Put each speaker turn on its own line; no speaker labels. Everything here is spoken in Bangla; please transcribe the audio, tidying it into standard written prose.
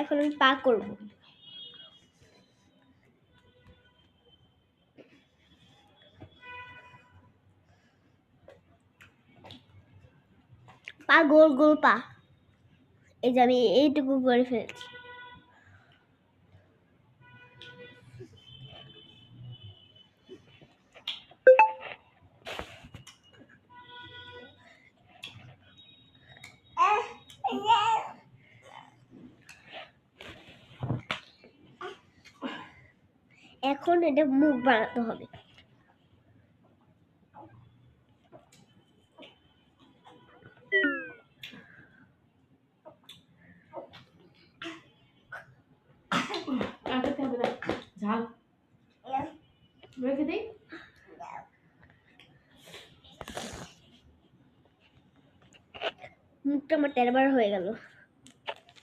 এখন আমি পা করব। পা গোল গোল পা। এই যে আমি এইটুকু করে ফেলছি। এখন এটা মুখ বানাতে হবে।
ঝাল রেখে দিই।
মুখটা আমার তেরবার হয়ে গেল।